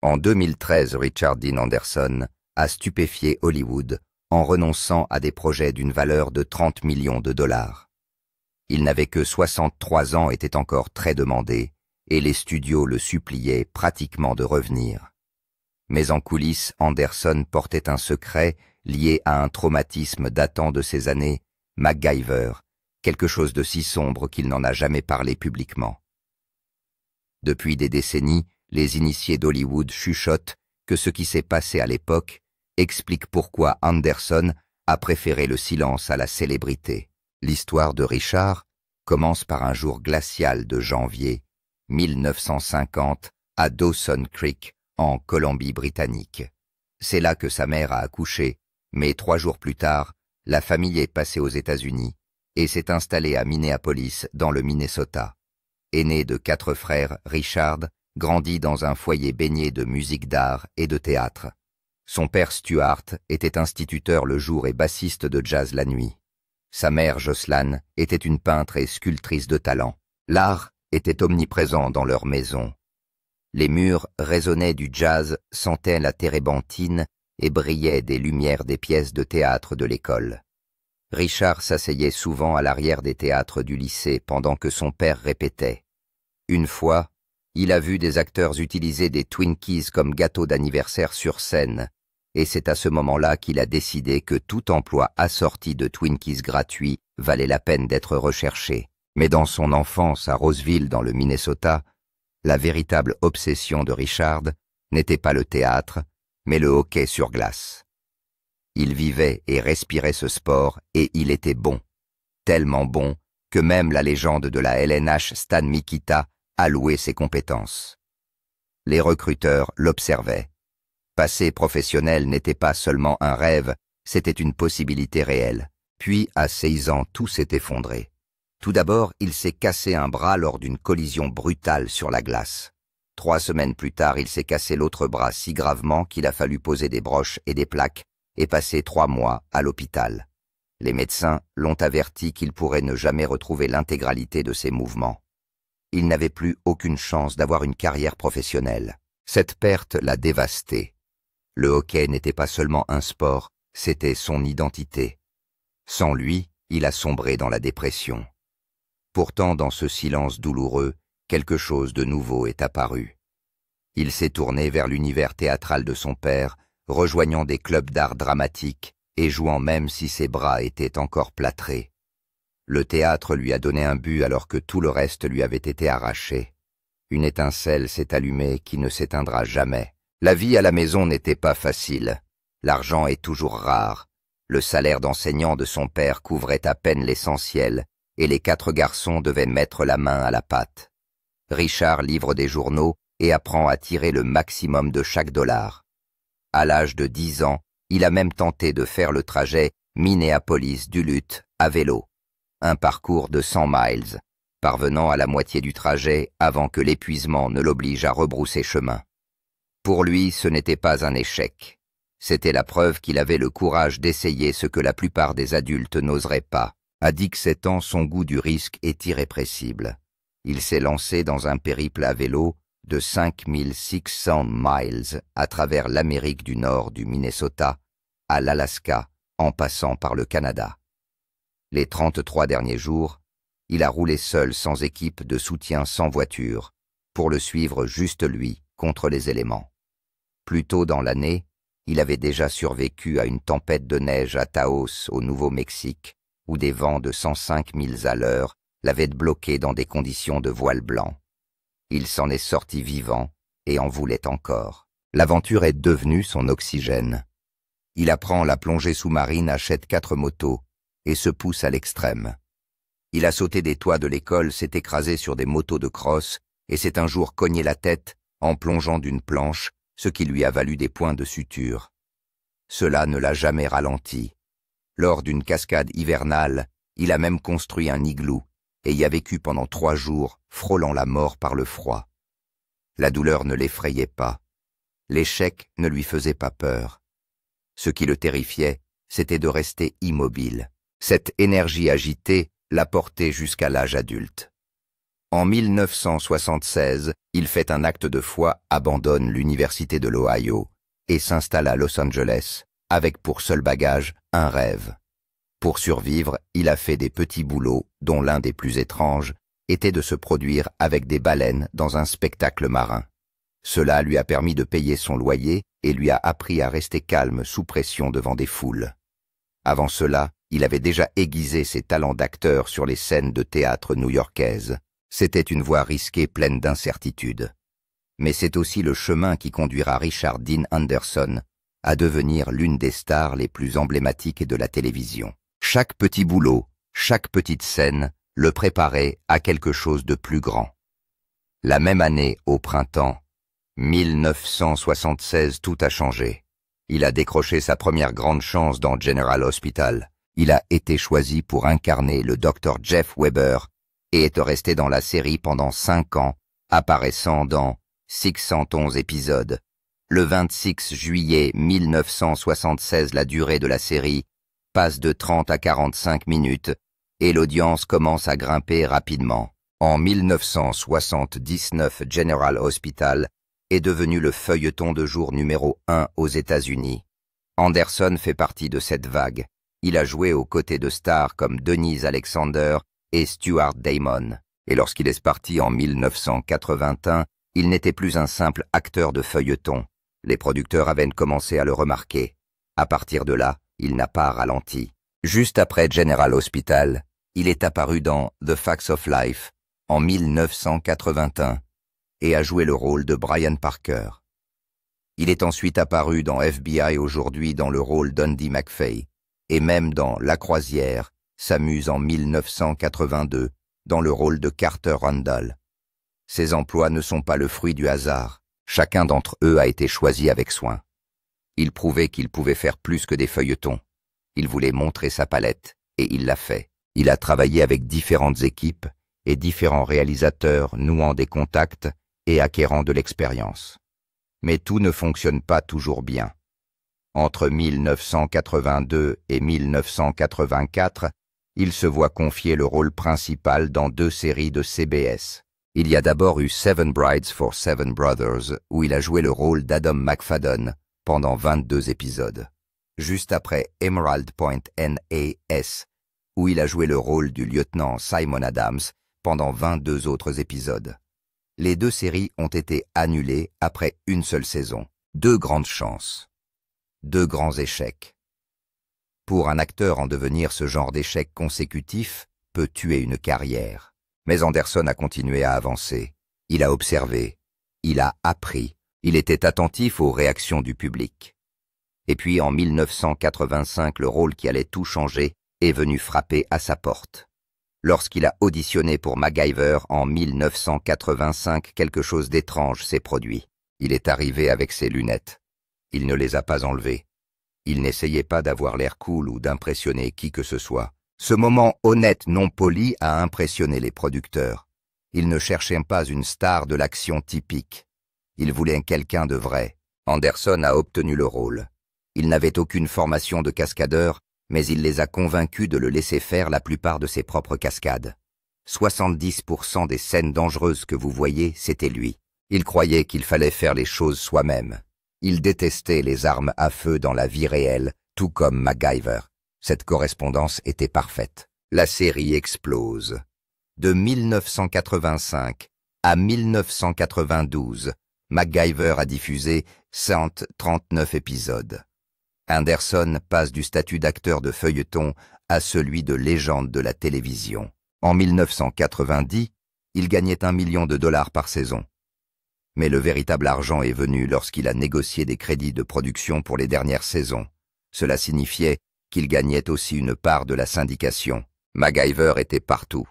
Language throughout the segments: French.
En 2013, Richard Dean Anderson a stupéfié Hollywood en renonçant à des projets d'une valeur de 30 millions de dollars. Il n'avait que 63 ans, était encore très demandé, et les studios le suppliaient pratiquement de revenir. Mais en coulisses, Anderson portait un secret lié à un traumatisme datant de ses années MacGyver, quelque chose de si sombre qu'il n'en a jamais parlé publiquement. Depuis des décennies, les initiés d'Hollywood chuchotent que ce qui s'est passé à l'époque explique pourquoi Anderson a préféré le silence à la célébrité. L'histoire de Richard commence par un jour glacial de janvier 1950 à Dawson Creek, en Colombie-Britannique. C'est là que sa mère a accouché, mais 3 jours plus tard, la famille est passée aux États-Unis et s'est installée à Minneapolis, dans le Minnesota. Aîné de 4 frères, Richard grandit dans un foyer baigné de musique d'art et de théâtre. Son père Stuart était instituteur le jour et bassiste de jazz la nuit. Sa mère Jocelyn était une peintre et sculptrice de talent. L'art était omniprésent dans leur maison. Les murs résonnaient du jazz, sentaient la térébenthine et brillaient des lumières des pièces de théâtre de l'école. Richard s'asseyait souvent à l'arrière des théâtres du lycée pendant que son père répétait. Une fois, il a vu des acteurs utiliser des Twinkies comme gâteau d'anniversaire sur scène, et c'est à ce moment-là qu'il a décidé que tout emploi assorti de Twinkies gratuits valait la peine d'être recherché. Mais dans son enfance à Roseville, dans le Minnesota, la véritable obsession de Richard n'était pas le théâtre, mais le hockey sur glace. Il vivait et respirait ce sport et il était bon, tellement bon que même la légende de la LNH Stan Mikita a loué ses compétences. Les recruteurs l'observaient. Passer professionnel n'était pas seulement un rêve, c'était une possibilité réelle. Puis, à 16 ans, tout s'est effondré. Tout d'abord, il s'est cassé un bras lors d'une collision brutale sur la glace. 3 semaines plus tard, il s'est cassé l'autre bras si gravement qu'il a fallu poser des broches et des plaques et passer 3 mois à l'hôpital. Les médecins l'ont averti qu'il pourrait ne jamais retrouver l'intégralité de ses mouvements. Il n'avait plus aucune chance d'avoir une carrière professionnelle. Cette perte l'a dévasté. Le hockey n'était pas seulement un sport, c'était son identité. Sans lui, il a sombré dans la dépression. Pourtant, dans ce silence douloureux, quelque chose de nouveau est apparu. Il s'est tourné vers l'univers théâtral de son père, rejoignant des clubs d'art dramatique et jouant même si ses bras étaient encore plâtrés. Le théâtre lui a donné un but alors que tout le reste lui avait été arraché. Une étincelle s'est allumée qui ne s'éteindra jamais. La vie à la maison n'était pas facile. L'argent est toujours rare. Le salaire d'enseignant de son père couvrait à peine l'essentiel, et les 4 garçons devaient mettre la main à la pâte. Richard livre des journaux et apprend à tirer le maximum de chaque dollar. À l'âge de 10 ans, il a même tenté de faire le trajet Minneapolis-Duluth à vélo, un parcours de 100 miles, parvenant à la moitié du trajet avant que l'épuisement ne l'oblige à rebrousser chemin. Pour lui, ce n'était pas un échec. C'était la preuve qu'il avait le courage d'essayer ce que la plupart des adultes n'oseraient pas. À 17 ans, son goût du risque est irrépressible. Il s'est lancé dans un périple à vélo de 5600 miles à travers l'Amérique du Nord du Minnesota à l'Alaska, en passant par le Canada. Les 33 derniers jours, il a roulé seul sans équipe de soutien, sans voiture, pour le suivre juste lui, contre les éléments. Plus tôt dans l'année, il avait déjà survécu à une tempête de neige à Taos, au Nouveau-Mexique, où des vents de 105 milles à l'heure l'avaient bloqué dans des conditions de voile blanc. Il s'en est sorti vivant et en voulait encore. L'aventure est devenue son oxygène. Il apprend la plongée sous-marine, achète 4 motos et se pousse à l'extrême. Il a sauté des toits de l'école, s'est écrasé sur des motos de crosse et s'est un jour cogné la tête en plongeant d'une planche, ce qui lui a valu des points de suture. Cela ne l'a jamais ralenti. Lors d'une cascade hivernale, il a même construit un igloo et y a vécu pendant 3 jours, frôlant la mort par le froid. La douleur ne l'effrayait pas. L'échec ne lui faisait pas peur. Ce qui le terrifiait, c'était de rester immobile. Cette énergie agitée l'a porté jusqu'à l'âge adulte. En 1976, il fait un acte de foi, abandonne l'université de l'Ohio et s'installe à Los Angeles, avec pour seul bagage un rêve. Pour survivre, il a fait des petits boulots, dont l'un des plus étranges était de se produire avec des baleines dans un spectacle marin. Cela lui a permis de payer son loyer et lui a appris à rester calme sous pression devant des foules. Avant cela, il avait déjà aiguisé ses talents d'acteur sur les scènes de théâtre new-yorkaises. C'était une voie risquée pleine d'incertitudes. Mais c'est aussi le chemin qui conduira Richard Dean Anderson à devenir l'une des stars les plus emblématiques de la télévision. Chaque petit boulot, chaque petite scène le préparait à quelque chose de plus grand. La même année, au printemps 1976, tout a changé. Il a décroché sa première grande chance dans General Hospital. Il a été choisi pour incarner le Dr Jeff Weber et est resté dans la série pendant 5 ans, apparaissant dans 611 épisodes. Le 26 juillet 1976, la durée de la série passe de 30 à 45 minutes et l'audience commence à grimper rapidement. En 1979, General Hospital est devenu le feuilleton de jour numéro 1 aux États-Unis. Anderson fait partie de cette vague. Il a joué aux côtés de stars comme Denise Alexander et Stuart Damon. Et lorsqu'il est parti en 1981, il n'était plus un simple acteur de feuilleton. Les producteurs avaient commencé à le remarquer. À partir de là, il n'a pas ralenti. Juste après General Hospital, il est apparu dans The Facts of Life en 1981 et a joué le rôle de Brian Parker. Il est ensuite apparu dans FBI aujourd'hui dans le rôle d'Andy McFay et même dans La Croisière s'amuse en 1982 dans le rôle de Carter Randall. Ces emplois ne sont pas le fruit du hasard. Chacun d'entre eux a été choisi avec soin. Il prouvait qu'il pouvait faire plus que des feuilletons. Il voulait montrer sa palette, et il l'a fait. Il a travaillé avec différentes équipes et différents réalisateurs nouant des contacts et acquérant de l'expérience. Mais tout ne fonctionne pas toujours bien. Entre 1982 et 1984, il se voit confier le rôle principal dans 2 séries de CBS. Il y a d'abord eu Seven Brides for Seven Brothers, où il a joué le rôle d'Adam McFadden pendant 22 épisodes. Juste après Emerald Point NAS, où il a joué le rôle du lieutenant Simon Adams pendant 22 autres épisodes. Les 2 séries ont été annulées après une seule saison. 2 grandes chances. 2 grands échecs. Pour un acteur, en devenir, ce genre d'échec consécutif peut tuer une carrière. Mais Anderson a continué à avancer. Il a observé. Il a appris. Il était attentif aux réactions du public. Et puis, en 1985, le rôle qui allait tout changer est venu frapper à sa porte. Lorsqu'il a auditionné pour MacGyver en 1985, quelque chose d'étrange s'est produit. Il est arrivé avec ses lunettes. Il ne les a pas enlevées. Il n'essayait pas d'avoir l'air cool ou d'impressionner qui que ce soit. Ce moment honnête non poli a impressionné les producteurs. Il ne cherchait pas une star de l'action typique. Il voulait quelqu'un de vrai. Anderson a obtenu le rôle. Il n'avait aucune formation de cascadeur, mais il les a convaincus de le laisser faire la plupart de ses propres cascades. 70% des scènes dangereuses que vous voyez, c'était lui. Il croyait qu'il fallait faire les choses soi-même. Il détestait les armes à feu dans la vie réelle, tout comme MacGyver. Cette correspondance était parfaite. La série explose. De 1985 à 1992, MacGyver a diffusé 139 épisodes. Anderson passe du statut d'acteur de feuilleton à celui de légende de la télévision. En 1990, il gagnait $1 million par saison. Mais le véritable argent est venu lorsqu'il a négocié des crédits de production pour les dernières saisons. Cela signifiait qu'il gagnait aussi une part de la syndication. MacGyver était partout.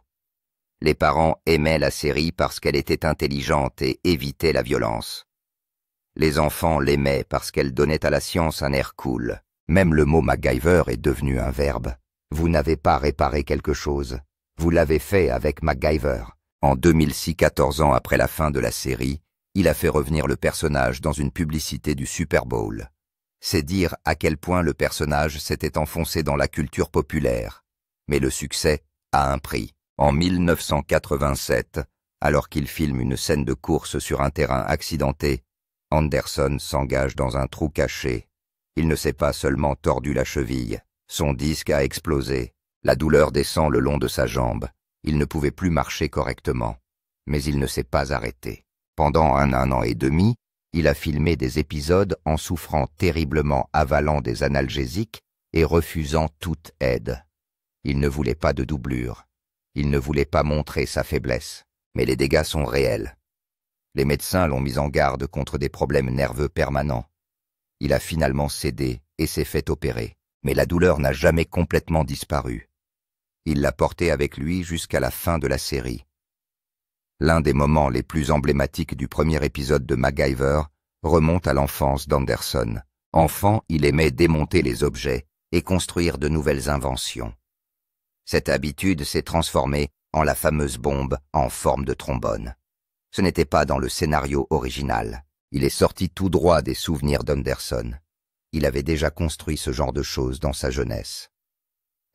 Les parents aimaient la série parce qu'elle était intelligente et évitait la violence. Les enfants l'aimaient parce qu'elle donnait à la science un air cool. Même le mot MacGyver est devenu un verbe. Vous n'avez pas réparé quelque chose. Vous l'avez fait avec MacGyver. En 2006, 14 ans après la fin de la série, il a fait revenir le personnage dans une publicité du Super Bowl. C'est dire à quel point le personnage s'était enfoncé dans la culture populaire. Mais le succès a un prix. En 1987, Alors qu'il filme une scène de course sur un terrain accidenté, Anderson s'engage dans un trou caché. Il ne s'est pas seulement tordu la cheville, son disque a explosé, la douleur descend le long de sa jambe. Il ne pouvait plus marcher correctement, mais il ne s'est pas arrêté. Pendant un an et demi, il a filmé des épisodes en souffrant terriblement, avalant des analgésiques et refusant toute aide. Il ne voulait pas de doublure. Il ne voulait pas montrer sa faiblesse. Mais les dégâts sont réels. Les médecins l'ont mis en garde contre des problèmes nerveux permanents. Il a finalement cédé et s'est fait opérer. Mais la douleur n'a jamais complètement disparu. Il l'a portée avec lui jusqu'à la fin de la série. L'un des moments les plus emblématiques du premier épisode de MacGyver remonte à l'enfance d'Anderson. Enfant, il aimait démonter les objets et construire de nouvelles inventions. Cette habitude s'est transformée en la fameuse bombe en forme de trombone. Ce n'était pas dans le scénario original. Il est sorti tout droit des souvenirs d'Anderson. Il avait déjà construit ce genre de choses dans sa jeunesse.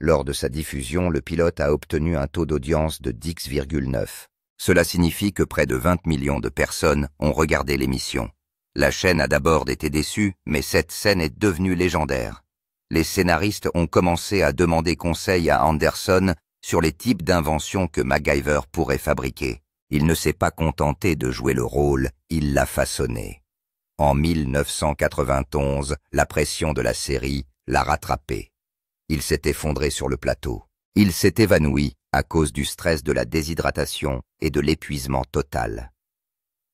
Lors de sa diffusion, le pilote a obtenu un taux d'audience de 10,9. Cela signifie que près de 20 millions de personnes ont regardé l'émission. La chaîne a d'abord été déçue, mais cette scène est devenue légendaire. Les scénaristes ont commencé à demander conseil à Anderson sur les types d'inventions que MacGyver pourrait fabriquer. Il ne s'est pas contenté de jouer le rôle, il l'a façonné. En 1991, la pression de la série l'a rattrapé. Il s'est effondré sur le plateau. Il s'est évanoui à cause du stress de la déshydratation et de l'épuisement total.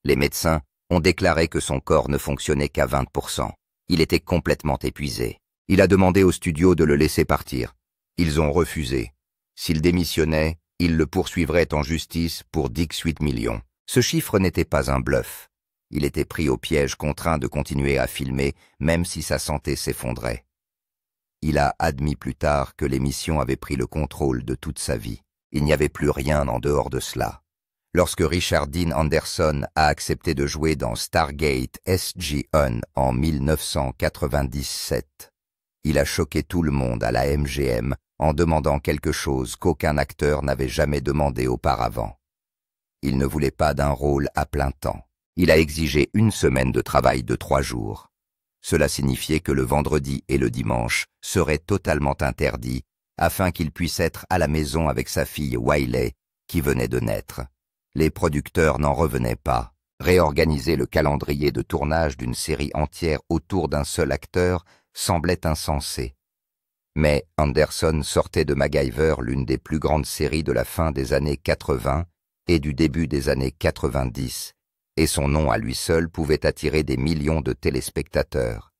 Les médecins ont déclaré que son corps ne fonctionnait qu'à 20%. Il était complètement épuisé. Il a demandé au studio de le laisser partir. Ils ont refusé. S'il démissionnait, ils le poursuivraient en justice pour 18 millions. Ce chiffre n'était pas un bluff. Il était pris au piège, contraint de continuer à filmer, même si sa santé s'effondrait. Il a admis plus tard que l'émission avait pris le contrôle de toute sa vie. Il n'y avait plus rien en dehors de cela. Lorsque Richard Dean Anderson a accepté de jouer dans Stargate SG-1 en 1997, il a choqué tout le monde à la MGM en demandant quelque chose qu'aucun acteur n'avait jamais demandé auparavant. Il ne voulait pas d'un rôle à plein temps. Il a exigé une semaine de travail de 3 jours. Cela signifiait que le vendredi et le dimanche seraient totalement interdits afin qu'il puisse être à la maison avec sa fille Wiley, qui venait de naître. Les producteurs n'en revenaient pas. Réorganiser le calendrier de tournage d'une série entière autour d'un seul acteur semblait insensé. Mais Anderson sortait de MacGyver, l'une des plus grandes séries de la fin des années 80 et du début des années 90, et son nom à lui seul pouvait attirer des millions de téléspectateurs.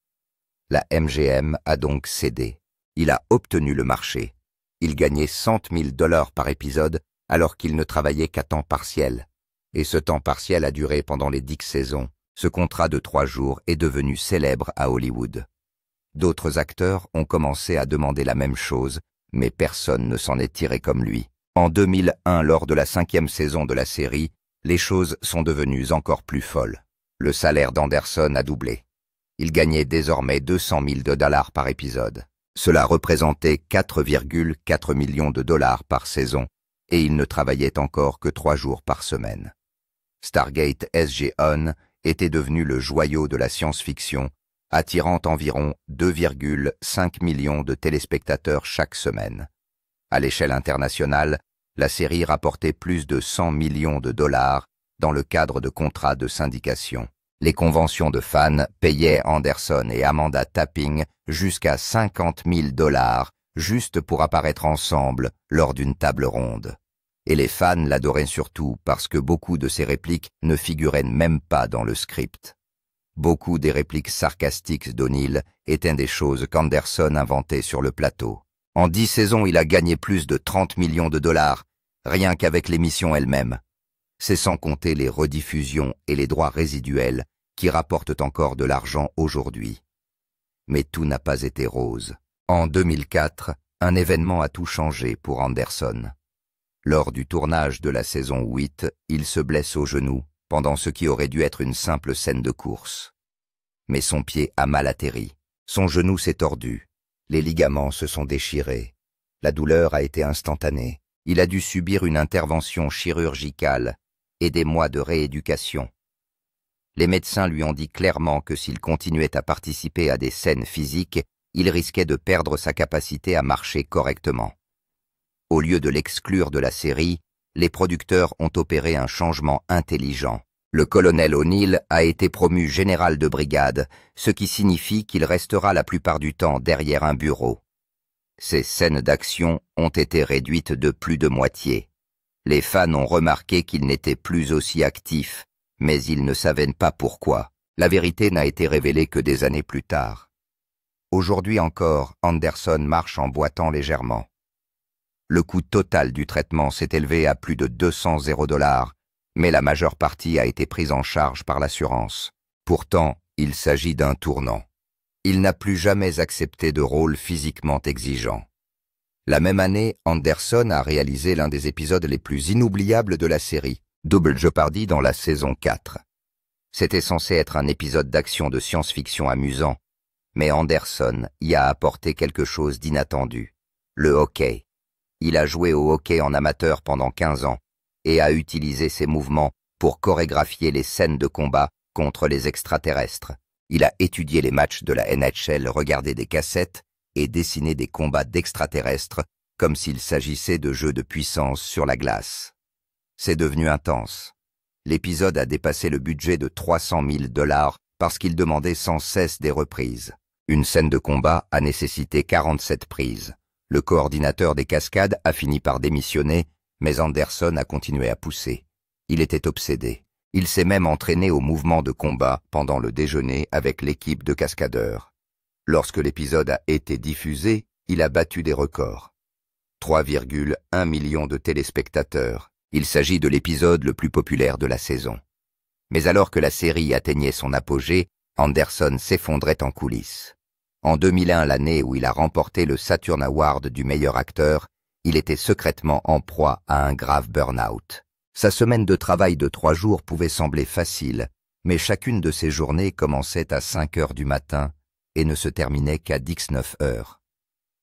La MGM a donc cédé. Il a obtenu le marché. Il gagnait 100 000 $ par épisode alors qu'il ne travaillait qu'à temps partiel. Et ce temps partiel a duré pendant les 10 saisons. Ce contrat de 3 jours est devenu célèbre à Hollywood. D'autres acteurs ont commencé à demander la même chose, mais personne ne s'en est tiré comme lui. En 2001, lors de la 5e saison de la série, les choses sont devenues encore plus folles. Le salaire d'Anderson a doublé. Il gagnait désormais 200 000 $ par épisode. Cela représentait 4,4 millions de $ par saison, et il ne travaillait encore que 3 jours par semaine. Stargate SG-1 était devenu le joyau de la science-fiction, attirant environ 2,5 millions de téléspectateurs chaque semaine. À l'échelle internationale, la série rapportait plus de 100 millions de $ dans le cadre de contrats de syndication. Les conventions de fans payaient Anderson et Amanda Tapping jusqu'à 50 000 $ juste pour apparaître ensemble lors d'une table ronde. Et les fans l'adoraient surtout parce que beaucoup de ses répliques ne figuraient même pas dans le script. Beaucoup des répliques sarcastiques d'O'Neill étaient des choses qu'Anderson inventait sur le plateau. En 10 saisons, il a gagné plus de 30 millions de $, rien qu'avec l'émission elle-même. C'est sans compter les rediffusions et les droits résiduels qui rapportent encore de l'argent aujourd'hui. Mais tout n'a pas été rose. En 2004, un événement a tout changé pour Anderson. Lors du tournage de la saison 8, il se blesse au genou pendant ce qui aurait dû être une simple scène de course. Mais son pied a mal atterri. Son genou s'est tordu. Les ligaments se sont déchirés. La douleur a été instantanée. Il a dû subir une intervention chirurgicale et des mois de rééducation. Les médecins lui ont dit clairement que s'il continuait à participer à des scènes physiques, il risquait de perdre sa capacité à marcher correctement. Au lieu de l'exclure de la série, les producteurs ont opéré un changement intelligent. Le colonel O'Neill a été promu général de brigade, ce qui signifie qu'il restera la plupart du temps derrière un bureau. Ses scènes d'action ont été réduites de plus de moitié. Les fans ont remarqué qu'il n'était plus aussi actif, mais ils ne savaient pas pourquoi. La vérité n'a été révélée que des années plus tard. Aujourd'hui encore, Anderson marche en boitant légèrement. Le coût total du traitement s'est élevé à plus de 200 $, mais la majeure partie a été prise en charge par l'assurance. Pourtant, il s'agit d'un tournant. Il n'a plus jamais accepté de rôle physiquement exigeant. La même année, Anderson a réalisé l'un des épisodes les plus inoubliables de la série, Double Jeopardy dans la saison 4. C'était censé être un épisode d'action de science-fiction amusant, mais Anderson y a apporté quelque chose d'inattendu, le hockey. Il a joué au hockey en amateur pendant 15 ans et a utilisé ses mouvements pour chorégraphier les scènes de combat contre les extraterrestres. Il a étudié les matchs de la NHL, regardé des cassettes et dessiné des combats d'extraterrestres comme s'il s'agissait de jeux de puissance sur la glace. C'est devenu intense. L'épisode a dépassé le budget de 300 000 $ parce qu'il demandait sans cesse des reprises. Une scène de combat a nécessité 47 prises. Le coordinateur des cascades a fini par démissionner, mais Anderson a continué à pousser. Il était obsédé. Il s'est même entraîné au mouvement de combat pendant le déjeuner avec l'équipe de cascadeurs. Lorsque l'épisode a été diffusé, il a battu des records. 3,1 millions de téléspectateurs. Il s'agit de l'épisode le plus populaire de la saison. Mais alors que la série atteignait son apogée, Anderson s'effondrait en coulisses. En 2001, l'année où il a remporté le Saturn Award du meilleur acteur, il était secrètement en proie à un grave burn-out. Sa semaine de travail de 3 jours pouvait sembler facile, mais chacune de ses journées commençait à 5 heures du matin et ne se terminait qu'à 19 heures.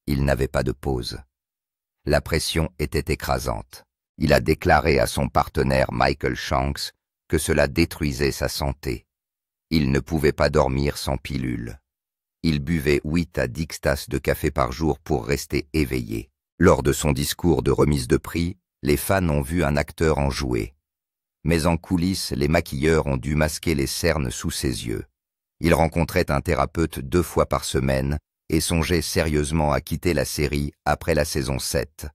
Il n'avait pas de pause. La pression était écrasante. Il a déclaré à son partenaire Michael Shanks que cela détruisait sa santé. Il ne pouvait pas dormir sans pilule. Il buvait 8 à 10 tasses de café par jour pour rester éveillé. Lors de son discours de remise de prix, les fans ont vu un acteur en jouer. Mais en coulisses, les maquilleurs ont dû masquer les cernes sous ses yeux. Il rencontrait un thérapeute 2 fois par semaine et songeait sérieusement à quitter la série après la saison 7.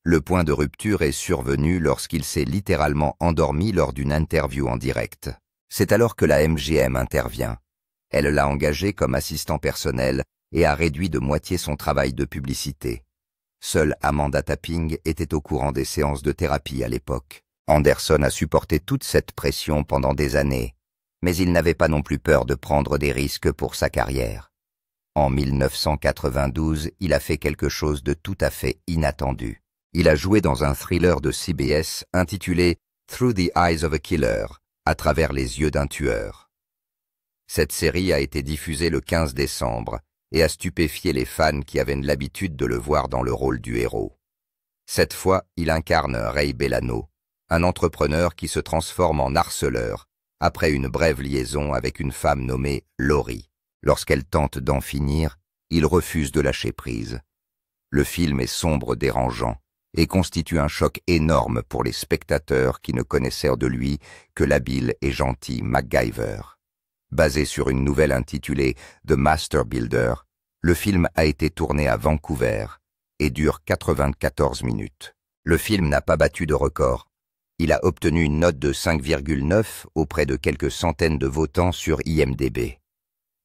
Le point de rupture est survenu lorsqu'il s'est littéralement endormi lors d'une interview en direct. C'est alors que la MGM intervient. Elle l'a engagé comme assistant personnel et a réduit de moitié son travail de publicité. Seule Amanda Tapping était au courant des séances de thérapie à l'époque. Anderson a supporté toute cette pression pendant des années, mais il n'avait pas non plus peur de prendre des risques pour sa carrière. En 1992, il a fait quelque chose de tout à fait inattendu. Il a joué dans un thriller de CBS intitulé Through the Eyes of a Killer, à travers les yeux d'un tueur. Cette série a été diffusée le 15 décembre et a stupéfié les fans qui avaient l'habitude de le voir dans le rôle du héros. Cette fois, il incarne Ray Bellano, un entrepreneur qui se transforme en harceleur après une brève liaison avec une femme nommée Laurie. Lorsqu'elle tente d'en finir, il refuse de lâcher prise. Le film est sombre, dérangeant et constitue un choc énorme pour les spectateurs qui ne connaissaient de lui que l'habile et gentil MacGyver. Basé sur une nouvelle intitulée The Master Builder, le film a été tourné à Vancouver et dure 94 minutes. Le film n'a pas battu de record. Il a obtenu une note de 5,9 auprès de quelques centaines de votants sur IMDb.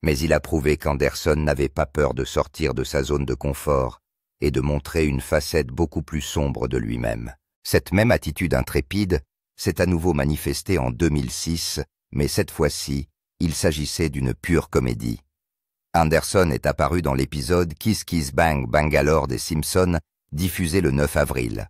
Mais il a prouvé qu'Anderson n'avait pas peur de sortir de sa zone de confort et de montrer une facette beaucoup plus sombre de lui-même. Cette même attitude intrépide s'est à nouveau manifestée en 2006, mais cette fois-ci, il s'agissait d'une pure comédie. Anderson est apparu dans l'épisode Kiss Kiss Bang Bangalore des Simpsons, diffusé le 9 avril.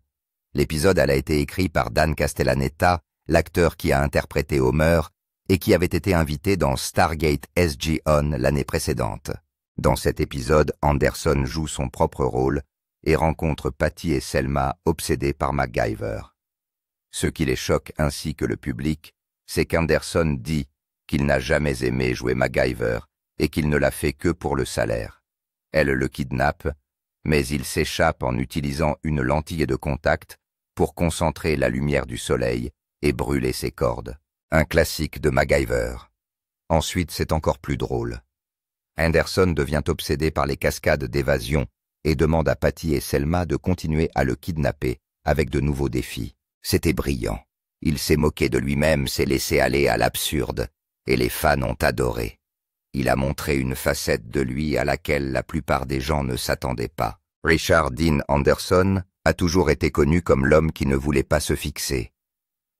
L'épisode a été écrit par Dan Castellaneta, l'acteur qui a interprété Homer, et qui avait été invité dans Stargate SG-1 l'année précédente. Dans cet épisode, Anderson joue son propre rôle et rencontre Patty et Selma obsédées par MacGyver. Ce qui les choque ainsi que le public, c'est qu'Anderson dit qu'il n'a jamais aimé jouer MacGyver et qu'il ne l'a fait que pour le salaire. Elle le kidnappe, mais il s'échappe en utilisant une lentille de contact pour concentrer la lumière du soleil et brûler ses cordes. Un classique de MacGyver. Ensuite, c'est encore plus drôle. Anderson devient obsédé par les cascades d'évasion et demande à Patty et Selma de continuer à le kidnapper avec de nouveaux défis. C'était brillant. Il s'est moqué de lui-même, s'est laissé aller à l'absurde, et les fans ont adoré. Il a montré une facette de lui à laquelle la plupart des gens ne s'attendaient pas. Richard Dean Anderson a toujours été connu comme l'homme qui ne voulait pas se fixer.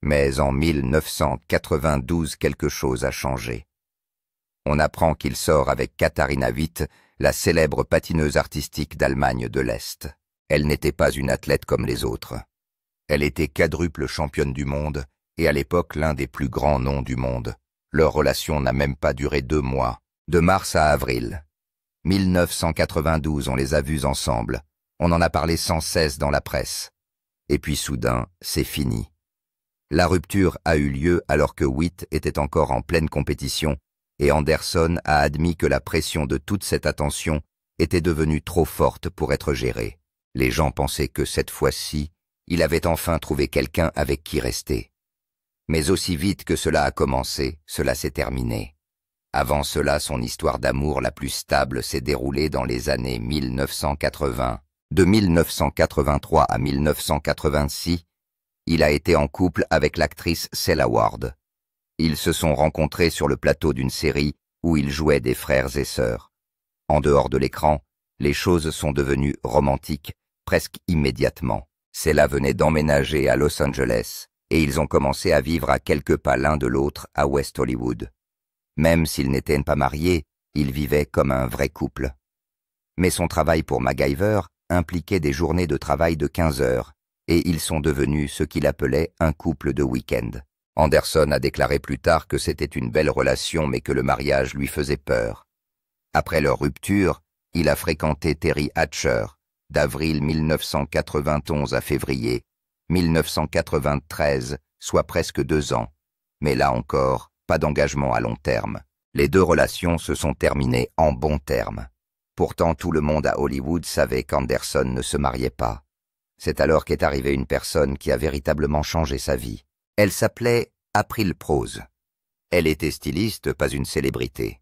Mais en 1992, quelque chose a changé. On apprend qu'il sort avec Katharina Witt, la célèbre patineuse artistique d'Allemagne de l'Est. Elle n'était pas une athlète comme les autres. Elle était quadruple championne du monde et à l'époque l'un des plus grands noms du monde. Leur relation n'a même pas duré 2 mois, de mars à avril. 1992, on les a vus ensemble. On en a parlé sans cesse dans la presse. Et puis soudain, c'est fini. La rupture a eu lieu alors que Witt était encore en pleine compétition et Anderson a admis que la pression de toute cette attention était devenue trop forte pour être gérée. Les gens pensaient que cette fois-ci, il avait enfin trouvé quelqu'un avec qui rester. Mais aussi vite que cela a commencé, cela s'est terminé. Avant cela, son histoire d'amour la plus stable s'est déroulée dans les années 1980. De 1983 à 1986, il a été en couple avec l'actrice Cella Ward. Ils se sont rencontrés sur le plateau d'une série où ils jouaient des frères et sœurs. En dehors de l'écran, les choses sont devenues romantiques presque immédiatement. Cella venait d'emménager à Los Angeles et ils ont commencé à vivre à quelques pas l'un de l'autre à West Hollywood. Même s'ils n'étaient pas mariés, ils vivaient comme un vrai couple. Mais son travail pour MacGyver impliquait des journées de travail de 15 heures et ils sont devenus ce qu'il appelait un couple de week-end. Anderson a déclaré plus tard que c'était une belle relation mais que le mariage lui faisait peur. Après leur rupture, il a fréquenté Terry Hatcher, d'avril 1991 à février 1993, soit presque 2 ans. Mais là encore, pas d'engagement à long terme. Les 2 relations se sont terminées en bons termes. Pourtant, tout le monde à Hollywood savait qu'Anderson ne se mariait pas. C'est alors qu'est arrivée une personne qui a véritablement changé sa vie. Elle s'appelait April Prose. Elle était styliste, pas une célébrité.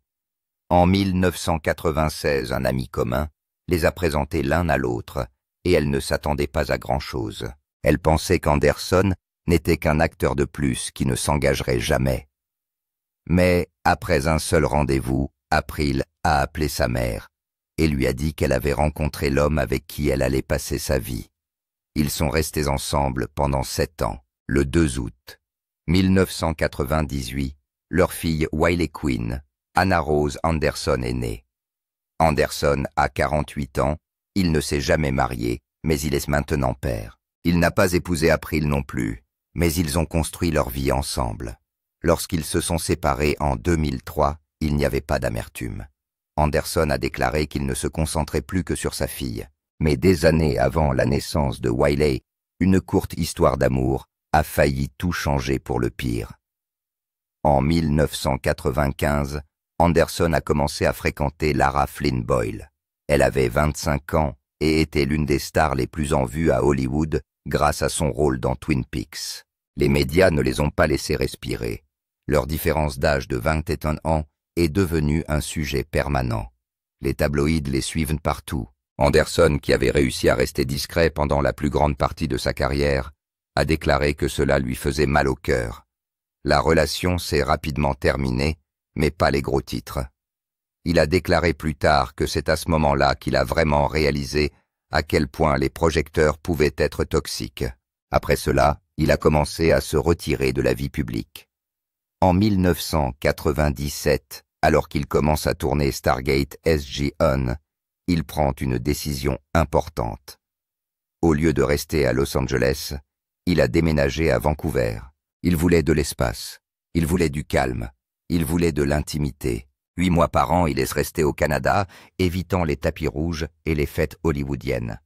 En 1996, un ami commun les a présentés l'un à l'autre, et elle ne s'attendait pas à grand-chose. Elle pensait qu'Anderson n'était qu'un acteur de plus qui ne s'engagerait jamais. Mais, après un seul rendez-vous, April a appelé sa mère et lui a dit qu'elle avait rencontré l'homme avec qui elle allait passer sa vie. Ils sont restés ensemble pendant 7 ans. Le 2 août 1998, leur fille Wiley Quinn, Anna Rose Anderson, est née. Anderson a 48 ans, il ne s'est jamais marié, mais il est maintenant père. Il n'a pas épousé April non plus, mais ils ont construit leur vie ensemble. Lorsqu'ils se sont séparés en 2003, il n'y avait pas d'amertume. Anderson a déclaré qu'il ne se concentrait plus que sur sa fille. Mais des années avant la naissance de Wiley, une courte histoire d'amour a failli tout changer pour le pire. En 1995, Anderson a commencé à fréquenter Lara Flynn Boyle. Elle avait 25 ans et était l'une des stars les plus en vue à Hollywood grâce à son rôle dans Twin Peaks. Les médias ne les ont pas laissés respirer. Leur différence d'âge de 21 ans est devenue un sujet permanent. Les tabloïds les suivent partout. Anderson, qui avait réussi à rester discret pendant la plus grande partie de sa carrière, a déclaré que cela lui faisait mal au cœur. La relation s'est rapidement terminée, mais pas les gros titres. Il a déclaré plus tard que c'est à ce moment-là qu'il a vraiment réalisé à quel point les projecteurs pouvaient être toxiques. Après cela, il a commencé à se retirer de la vie publique. En 1997, alors qu'il commence à tourner Stargate SG-1, il prend une décision importante. Au lieu de rester à Los Angeles, il a déménagé à Vancouver. Il voulait de l'espace, il voulait du calme, il voulait de l'intimité. 8 mois par an, il est resté au Canada, évitant les tapis rouges et les fêtes hollywoodiennes.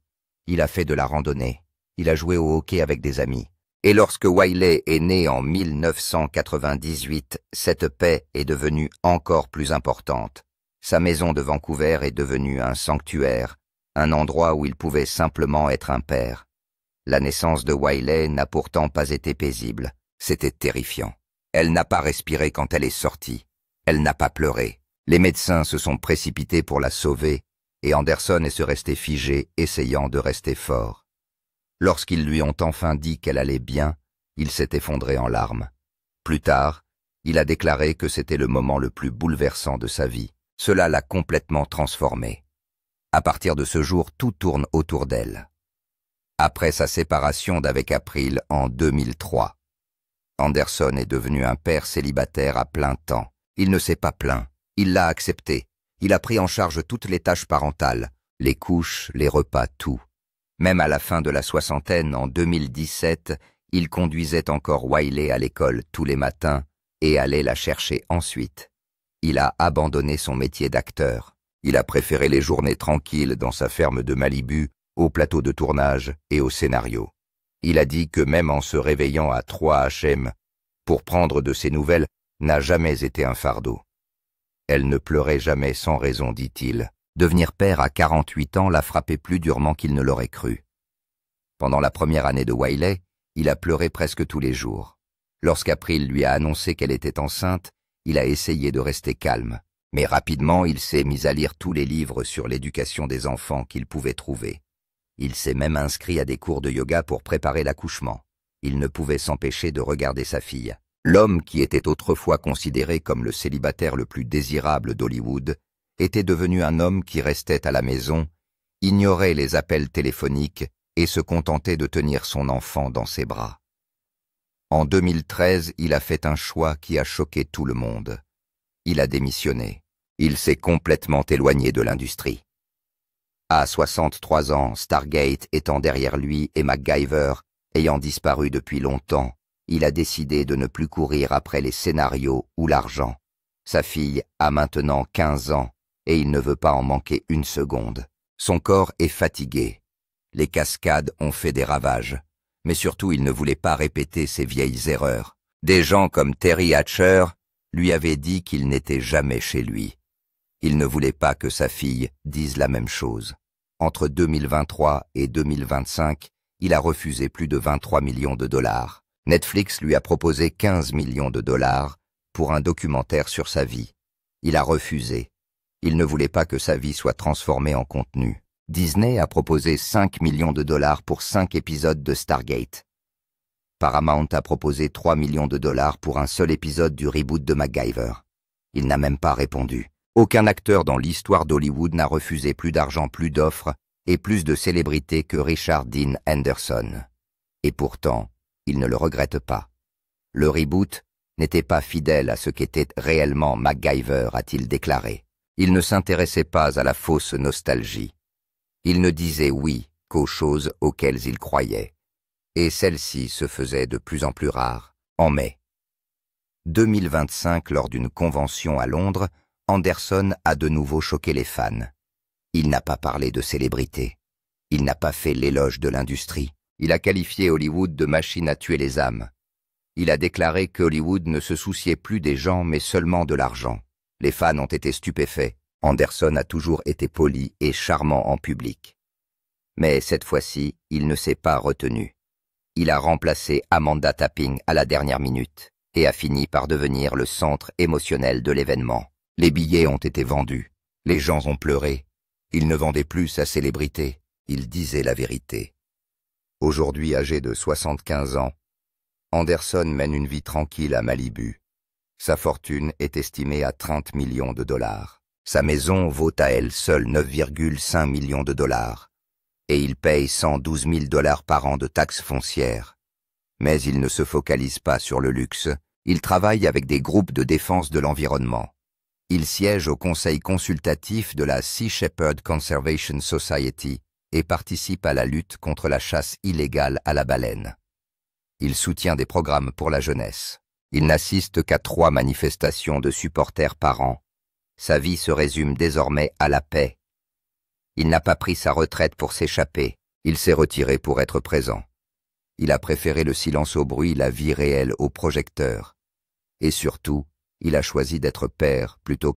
Il a fait de la randonnée, il a joué au hockey avec des amis. Et lorsque Wiley est né en 1998, cette paix est devenue encore plus importante. Sa maison de Vancouver est devenue un sanctuaire, un endroit où il pouvait simplement être un père. La naissance de Wiley n'a pourtant pas été paisible. C'était terrifiant. Elle n'a pas respiré quand elle est sortie. Elle n'a pas pleuré. Les médecins se sont précipités pour la sauver et Anderson est resté figé, essayant de rester fort. Lorsqu'ils lui ont enfin dit qu'elle allait bien, il s'est effondré en larmes. Plus tard, il a déclaré que c'était le moment le plus bouleversant de sa vie. Cela l'a complètement transformé. À partir de ce jour, tout tourne autour d'elle. Après sa séparation d'avec April en 2003, Anderson est devenu un père célibataire à plein temps. Il ne s'est pas plaint, il l'a accepté. Il a pris en charge toutes les tâches parentales, les couches, les repas, tout. Même à la fin de la soixantaine, en 2017, il conduisait encore Wiley à l'école tous les matins et allait la chercher ensuite. Il a abandonné son métier d'acteur. Il a préféré les journées tranquilles dans sa ferme de Malibu, au plateau de tournage et au scénario. Il a dit que même en se réveillant à 3 pour prendre de ses nouvelles, n'a jamais été un fardeau. Elle ne pleurait jamais sans raison, dit-il. Devenir père à 48 ans l'a frappé plus durement qu'il ne l'aurait cru. Pendant la première année de Wiley, il a pleuré presque tous les jours. Lorsqu'April lui a annoncé qu'elle était enceinte, il a essayé de rester calme. Mais rapidement, il s'est mis à lire tous les livres sur l'éducation des enfants qu'il pouvait trouver. Il s'est même inscrit à des cours de yoga pour préparer l'accouchement. Il ne pouvait s'empêcher de regarder sa fille. L'homme qui était autrefois considéré comme le célibataire le plus désirable d'Hollywood était devenu un homme qui restait à la maison, ignorait les appels téléphoniques et se contentait de tenir son enfant dans ses bras. En 2013, il a fait un choix qui a choqué tout le monde. Il a démissionné. Il s'est complètement éloigné de l'industrie. À 63 ans, Stargate étant derrière lui et MacGyver ayant disparu depuis longtemps, il a décidé de ne plus courir après les scénarios ou l'argent. Sa fille a maintenant 15 ans et il ne veut pas en manquer une seconde. Son corps est fatigué. Les cascades ont fait des ravages. Mais surtout, il ne voulait pas répéter ses vieilles erreurs. Des gens comme Terry Hatcher lui avaient dit qu'il n'était jamais chez lui. Il ne voulait pas que sa fille dise la même chose. Entre 2023 et 2025, il a refusé plus de 23 millions de dollars. Netflix lui a proposé 15 millions de dollars pour un documentaire sur sa vie. Il a refusé. Il ne voulait pas que sa vie soit transformée en contenu. Disney a proposé 5 millions de dollars pour 5 épisodes de Stargate. Paramount a proposé 3 millions de dollars pour un seul épisode du reboot de MacGyver. Il n'a même pas répondu. Aucun acteur dans l'histoire d'Hollywood n'a refusé plus d'argent, plus d'offres et plus de célébrités que Richard Dean Anderson. Et pourtant, il ne le regrette pas. Le reboot n'était pas fidèle à ce qu'était réellement MacGyver, a-t-il déclaré. Il ne s'intéressait pas à la fausse nostalgie. Il ne disait oui qu'aux choses auxquelles il croyait. Et celles-ci se faisaient de plus en plus rares. En mai 2025, lors d'une convention à Londres, Anderson a de nouveau choqué les fans. Il n'a pas parlé de célébrité. Il n'a pas fait l'éloge de l'industrie. Il a qualifié Hollywood de machine à tuer les âmes. Il a déclaré que Hollywood ne se souciait plus des gens mais seulement de l'argent. Les fans ont été stupéfaits. Anderson a toujours été poli et charmant en public. Mais cette fois-ci, il ne s'est pas retenu. Il a remplacé Amanda Tapping à la dernière minute et a fini par devenir le centre émotionnel de l'événement. Les billets ont été vendus. Les gens ont pleuré. Il ne vendait plus sa célébrité. Il disait la vérité. Aujourd'hui âgé de 75 ans, Anderson mène une vie tranquille à Malibu. Sa fortune est estimée à 30 millions de dollars. Sa maison vaut à elle seule 9,5 millions de dollars. Et il paye 112 000 dollars par an de taxes foncières. Mais il ne se focalise pas sur le luxe. Il travaille avec des groupes de défense de l'environnement. Il siège au conseil consultatif de la Sea Shepherd Conservation Society et participe à la lutte contre la chasse illégale à la baleine. Il soutient des programmes pour la jeunesse. Il n'assiste qu'à 3 manifestations de supporters par an. Sa vie se résume désormais à la paix. Il n'a pas pris sa retraite pour s'échapper. Il s'est retiré pour être présent. Il a préféré le silence au bruit, la vie réelle au projecteur. Et surtout, il a choisi d'être père plutôt